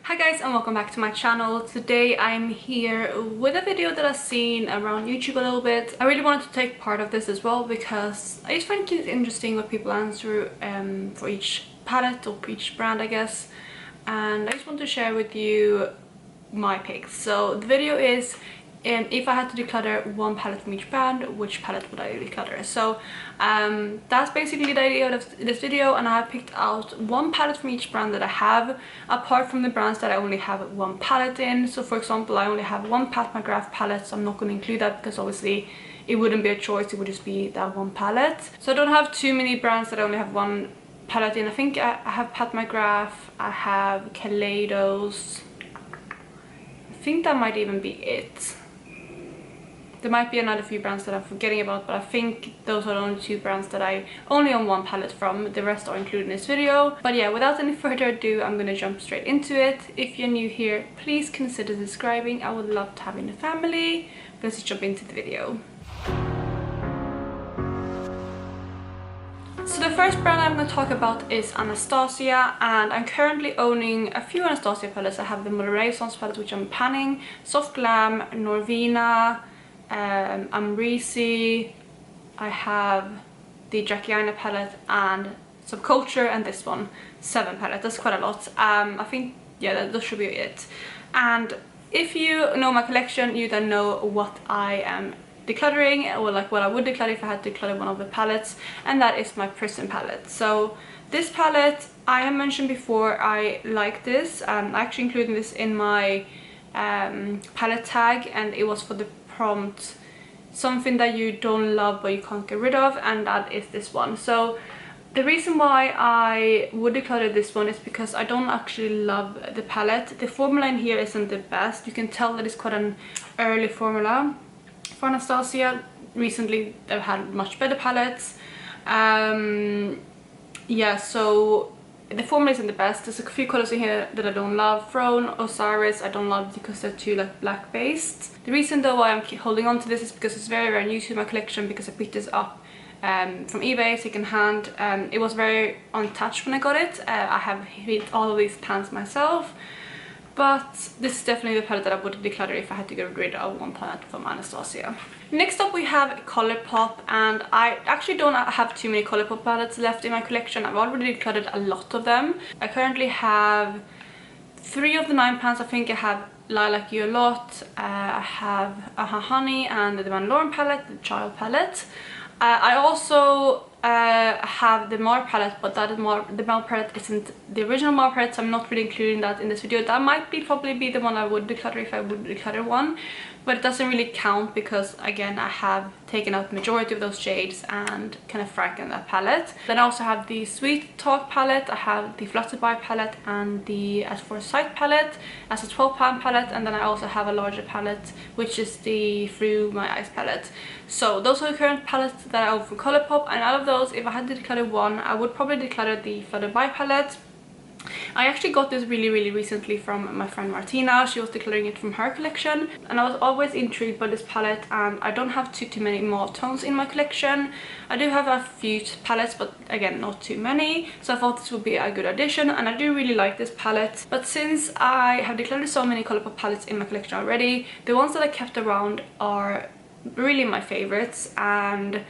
Hi guys, and welcome back to my channel. Today I'm here with a video that I've seen around YouTube a little bit. I really wanted to take part of this as well because I just find it interesting what people answer for each palette or for each brand, I guess. And I just want to share with you my picks. So the video is if I had to declutter one palette from each brand, which palette would I declutter? So that's basically the idea of this video, and I have picked out one palette from each brand that I have, apart from the brands that I only have one palette in. So for example, I only have one Pat McGrath palette, so I'm not going to include that because obviously it wouldn't be a choice, it would just be that one palette. So I don't have too many brands that I only have one palette in. I think I have Pat McGrath, I have Kaleidos, I think that might even be it. There might be another few brands that I'm forgetting about, but I think those are the only two brands that I only own one palette from. The rest are included in this video. But yeah, without any further ado, I'm gonna jump straight into it. If you're new here, please consider subscribing. I would love to have you in the family. Let's just jump into the video. So the first brand I'm going to talk about is Anastasia, and I'm currently owning a few Anastasia palettes. I have the Renaissance palette, which I'm panning, Soft Glam, Norvina, Amrisi, I have the Jackiana palette and Subculture, and this one, 7 palette. That's quite a lot. I think, yeah, that should be it. And if you know my collection, you then know what I am decluttering, or like what I would declutter if I had to declutter one of the palettes, and that is my Prison palette. So this palette, I have mentioned before, I like this. I actually included this in my palette tag, and it was for the prompt something that you don't love but you can't get rid of, and that is this one. So the reason why I would declutter this one is because I don't actually love the palette. The formula in here isn't the best. You can tell that it's quite an early formula for Anastasia. Recently they've had much better palettes. Yeah, so the formula isn't the best. There's a few colors in here that I don't love. Throne, Osiris, I don't love because they're too like black based. The reason though why I'm holding on to this is because it's very, very new to my collection, because I picked this up from eBay second hand. It was very untouched when I got it. I have hit all of these pans myself, but this is definitely the palette that I would declutter if I had to get rid of one palette from Anastasia. Next up we have Colourpop, and I actually don't have too many Colourpop palettes left in my collection. I've already decluttered a lot of them. I currently have 3 of the 9 pans. I think I have Lilac You a Lot, I have Aha Honey, and the Van Lauren palette, the Child palette. I also have the Mar palette, but the Mar palette isn't the original Mar palette, so I'm not really including that in this video. That might probably be the one I would declutter if I would declutter one, but it doesn't really count because again I have taken out the majority of those shades and kind of franken that palette. Then I also have the Sweet Talk palette, I have the Fluttered By palette, and the As For Sight palette as a 12 pan palette, and then I also have a larger palette which is the Through My Eyes palette. So those are the current palettes that I own from Colourpop, and out of those, if I had to declutter one, I would probably declutter the Fluttered By palette. I actually got this really recently from my friend Martina. She was decluttering it from her collection, and I was always intrigued by this palette, and I don't have too many mauve tones in my collection. I do have a few palettes, but again not too many, so I thought this would be a good addition, and I do really like this palette. But since I have decluttered so many Colourpop palettes in my collection already, the ones that I kept around are really my favorites, and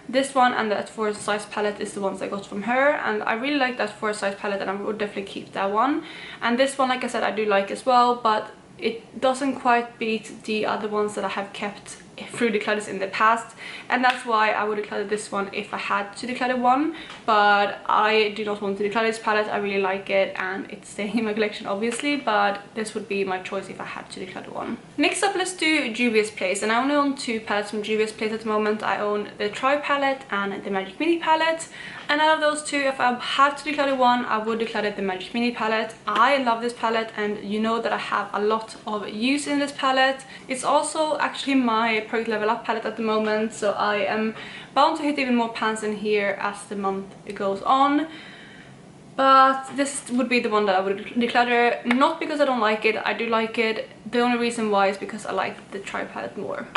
this one and that For Size palette is the ones I got from her, and I really like that For Size palette, and I would definitely keep that one. And this one, like I said, I do like as well, but it doesn't quite beat the other ones that I have kept through declutters in the past, and that's why I would declutter this one if I had to declutter one. But I do not want to declutter this palette. I really like it and it's staying in my collection obviously, but this would be my choice if I had to declutter one. Next up, let's do Juvia's Place, and I only own 2 palettes from Juvia's Place at the moment. I own the Tribe palette and the Magic Mini palette, and out of those 2, if I had to declutter one, I would declutter the Magic Mini palette. I love this palette, and you know that I have a lot of use in this palette. It's also actually my Project Level Up palette at the moment, so I am bound to hit even more pans in here as the month goes on. But this would be the one that I would declutter, not because I don't like it. I do like it. The only reason why is because I like the Tribe palette more.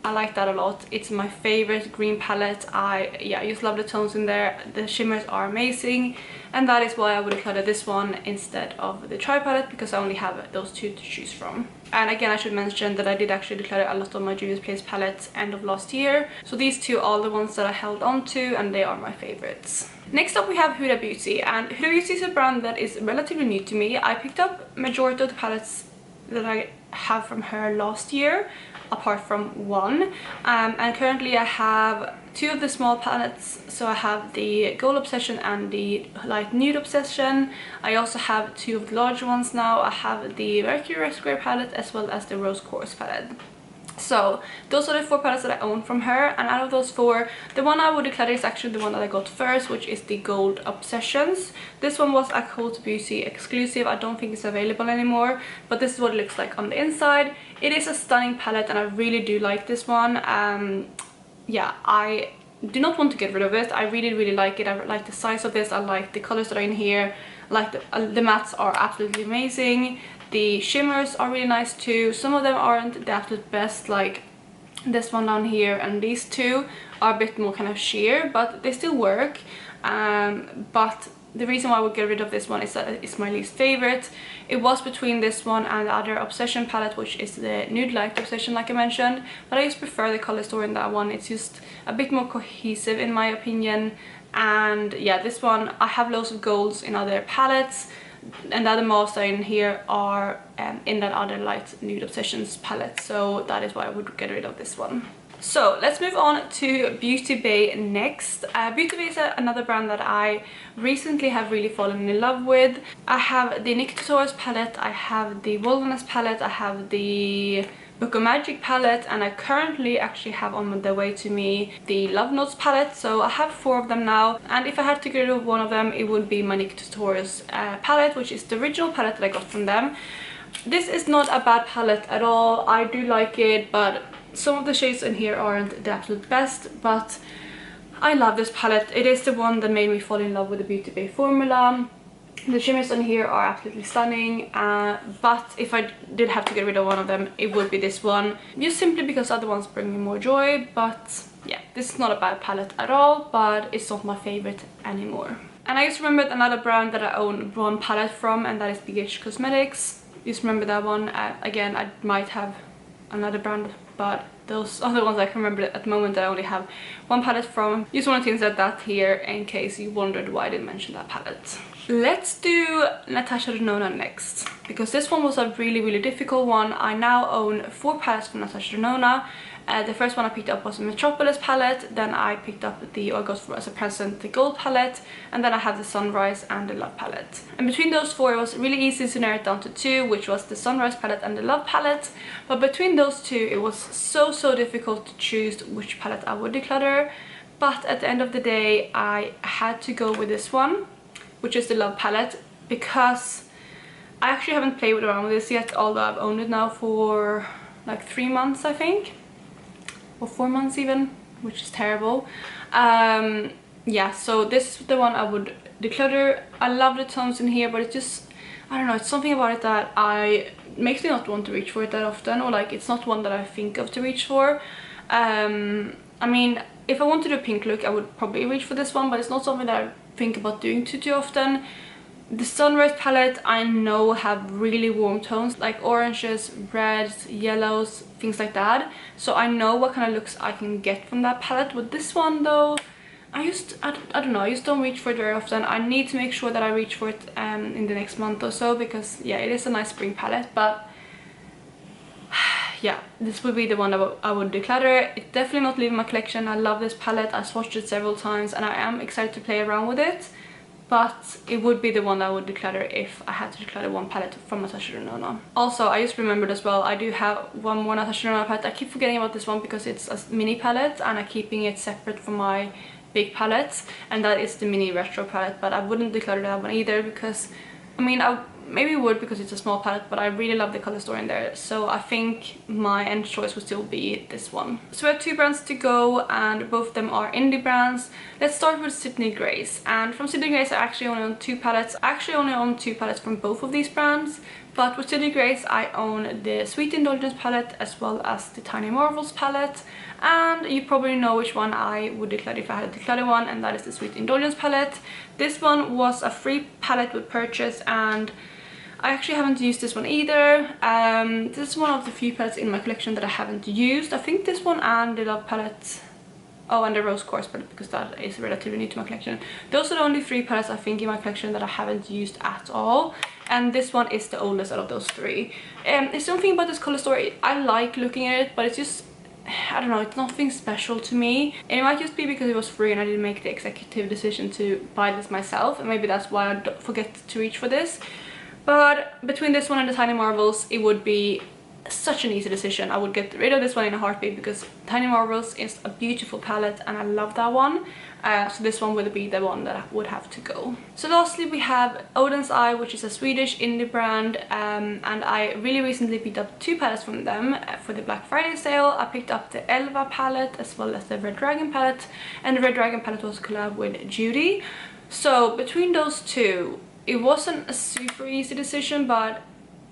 I like that a lot. It's my favorite green palette. I just love the tones in there. The shimmers are amazing, and that is why I would declutter this one instead of the Try palette, because I only have those two to choose from. And again, I should mention that I did actually declutter a lot of my Juvia's Place palettes end of last year. So these two are the ones that I held on to, and they are my favorites. Next up we have Huda Beauty, and Huda Beauty is a brand that is relatively new to me. I picked up majority of the palettes that I have from her last year, apart from one, and currently I have two of the small palettes. So I have the Gold Obsession and the Light Nude Obsession. I also have two of the larger ones now. I have the Mercury Red Square palette as well as the Rose Quartz palette. So those are the four palettes that I own from her, and out of those four, the one I would declutter is actually the one that I got first, which is the Gold Obsessions. This one was a Huda Beauty exclusive. I don't think it's available anymore, but this is what it looks like on the inside. It is a stunning palette, and I really do like this one. Yeah, I do not want to get rid of it. I really like it. I like the size of this. I like the colors that are in here. Like the mattes are absolutely amazing. The shimmers are really nice too. Some of them aren't the absolute best, like this one down here, and these two are a bit more kind of sheer, but they still work. But the reason why I would get rid of this one is that it's my least favorite. It was between this one and the other Obsession palette, which is the Nude Light Obsession, like I mentioned, but I just prefer the color story in that one. It's just a bit more cohesive in my opinion. And yeah, this one, I have loads of golds in other palettes, and the other mauves that are in here are in that other Light Nude Obsessions palette, so that is why I would get rid of this one. So let's move on to Beauty Bay next. Beauty Bay is another brand that I recently have really fallen in love with. I have the Nikki Tutorials palette, I have the Wilderness palette, I have the Book of Magic palette, and I currently actually have on the way to me the Love Notes palette. So I have four of them now, and if I had to get rid of one of them, it would be my Nikki Tutorials palette, which is the original palette that I got from them. This is not a bad palette at all. I do like it, but some of the shades in here aren't the absolute best, but I love this palette. It is the one that made me fall in love with the Beauty Bay formula. The shimmers on here are absolutely stunning, but if I did have to get rid of one of them, it would be this one, just simply because other ones bring me more joy. But yeah, this is not a bad palette at all, but it's not my favorite anymore. And I just remembered another brand that I own one palette from, and that is BH Cosmetics. Just remember that one. Again, I might have another brand, but those other ones I can remember at the moment I only have one palette from. Just wanted to insert that here in case you wondered why I didn't mention that palette. Let's do Natasha Nona next, because this one was a really difficult one. I now own four palettes from Natasha Nona. The first one I picked up was the Metropolis palette, then I picked up I got for as a present the Gold palette, and then I have the Sunrise and the Love palette. And between those four, it was really easy to narrow it down to two, which was the Sunrise palette and the Love palette. But between those two, it was so difficult to choose which palette I would declutter. But at the end of the day, I had to go with this one, which is the Love palette, because I actually haven't played around with this yet, although I've owned it now for like 3 months, I think, or 4 months even, which is terrible. Yeah, so this is the one I would declutter. I love the tones in here, but it's just, I don't know, it's something about it that makes me not want to reach for it that often, or like it's not one that I think of to reach for. I mean, if I wanted a pink look, I would probably reach for this one, but it's not something that I think about doing too often. The Sunrise palette I know have really warm tones, like oranges, reds, yellows, things like that, so I know what kind of looks I can get from that palette. With this one though, I don't know, I just don't reach for it very often. I need to make sure that I reach for it in the next month or so, because yeah, it is a nice spring palette. But yeah, this would be the one that I would declutter. It's definitely not leaving my collection. I love this palette. I swatched it several times and I am excited to play around with it, but it would be the one that I would declutter if I had to declutter one palette from Natasha Nona. Also, I just remembered as well, I do have one more Natasha Nona palette. I keep forgetting about this one because it's a mini palette and I'm keeping it separate from my big palettes, and that is the mini retro palette. But I wouldn't declutter that one either, because I mean, maybe wood because it's a small palette, but I really love the color story in there, so I think my end choice would still be this one. So we have 2 brands to go, and both of them are indie brands. Let's start with Sydney Grace, and from Sydney Grace I actually only own 2 palettes. I actually only own 2 palettes from both of these brands, but with Sydney Grace I own the Sweet Indulgence palette as well as the Tiny Marvels palette, and you probably know which one I would declutter if I had a declutter one, and that is the Sweet Indulgence palette. This one was a free palette with purchase, and I actually haven't used this one either. This is one of the few palettes in my collection that I haven't used. I think this one and the Love palette, oh, and the Rose Quartz palette, because that is relatively new to my collection. Those are the only 3 palettes I think in my collection that I haven't used at all, and this one is the oldest out of those 3. It's something about this color story, I like looking at it, but it's just, I don't know, it's nothing special to me. And it might just be because it was free and I didn't make the executive decision to buy this myself, and maybe that's why I forget to reach for this. But between this one and the Tiny Marvels, it would be such an easy decision. I would get rid of this one in a heartbeat because Tiny Marvels is a beautiful palette and I love that one. So this one would be the one that would have to go. So lastly we have Odins Eye, which is a Swedish indie brand, and I really recently picked up 2 palettes from them for the Black Friday sale. I picked up the Elva palette as well as the Red Dragon palette, and the Red Dragon palette was a collab with Judy. So between those 2, it wasn't a super easy decision, but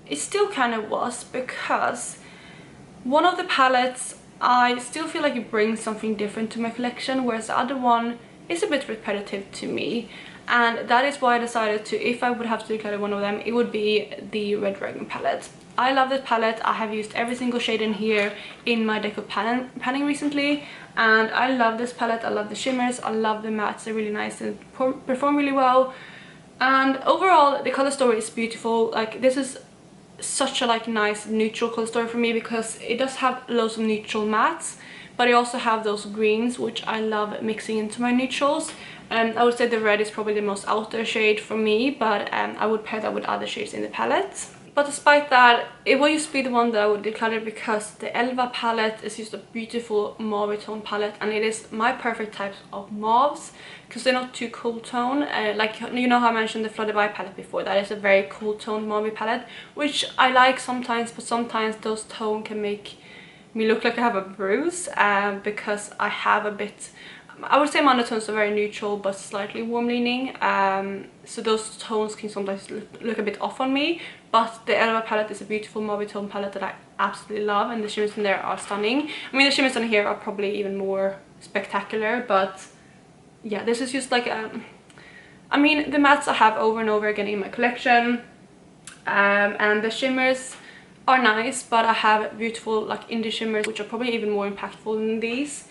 it still kind of was, because one of the palettes I still feel like it brings something different to my collection, whereas the other one is a bit repetitive to me, and that is why I decided to, if I would have to declutter one of them, it would be the Red Dragon palette. I love this palette. I have used every single shade in here in my deco panning recently, and I love this palette. I love the shimmers, I love the mattes, they're really nice and perform really well. And overall the color story is beautiful. Like, this is such a nice neutral color story for me, because it does have loads of neutral mattes, but I also have those greens which I love mixing into my neutrals. I would say the red is probably the most out there shade for me, but I would pair that with other shades in the palette. But despite that, it will just be the one that I would declutter, because the Elva palette is just a beautiful mauve tone palette, and it is my perfect type of mauves, because they're not too cool tone. Like, you know how I mentioned the Flooded Eye palette before, that is a very cool tone mauve palette, which I like sometimes, but sometimes those tones can make me look like I have a bruise, because I have a bit, I would say my undertones are very neutral but slightly warm leaning, so those tones can sometimes look a bit off on me. But the Elva palette is a beautiful mauve tone palette that I absolutely love, and the shimmers in there are stunning. I mean, the shimmers on here are probably even more spectacular, but yeah, this is just like I mean, the mattes I have over and over again in my collection, and the shimmers are nice, but I have beautiful indie shimmers which are probably even more impactful than these.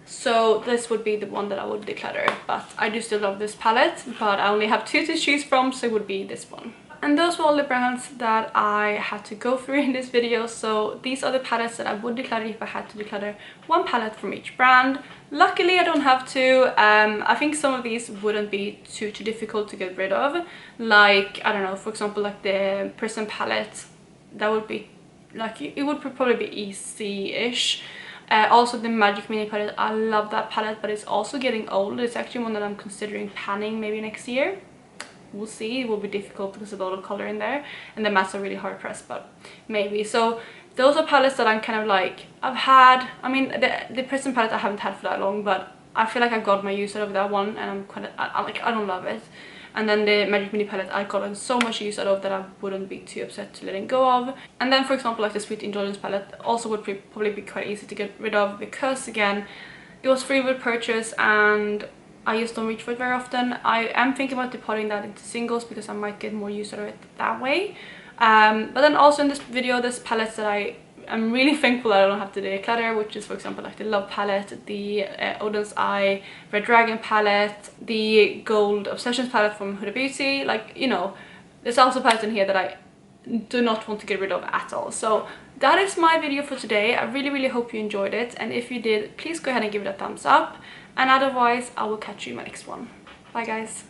So this would be the one that I would declutter, but I do still love this palette, but I only have 2 to choose from, so it would be this one. And those were all the brands that I had to go through in this video. So these are the palettes that I would declutter if I had to declutter one palette from each brand. Luckily I don't have to. I think some of these wouldn't be too difficult to get rid of. Like, I don't know, for example, like the Prism palette, that would be like, it would probably be easy-ish. Also the Magic Mini palette, I love that palette, but it's also getting old. It's actually one that I'm considering panning maybe next year. We'll see. It will be difficult because there's a lot of color in there, and the mattes are really hard pressed, but maybe. So those are palettes that I'm kind of like, I've had, I mean, the Prism palette I haven't had for that long, but I feel like I got my use out of that one, and I'm kind of, I don't love it. And then the Magic Mini palette I got so much use out of that I wouldn't be too upset to letting go of. And then, for example, like the Sweet Indulgence palette also would probably be quite easy to get rid of, because again, it was free with purchase and I just don't reach for it very often. I am thinking about depotting that into singles because I might get more use out of it that way. But then also in this video, there's palettes that I'm really thankful that I don't have to declutter, which is, for example, like the Love palette, the Odins Eye Red Dragon palette, the Gold Obsessions palette from Huda Beauty. Like, you know, there's also palettes in here that I do not want to get rid of at all. So that is my video for today. I really hope you enjoyed it, and if you did, please go ahead and give it a thumbs up, and otherwise I will catch you in my next one. Bye guys.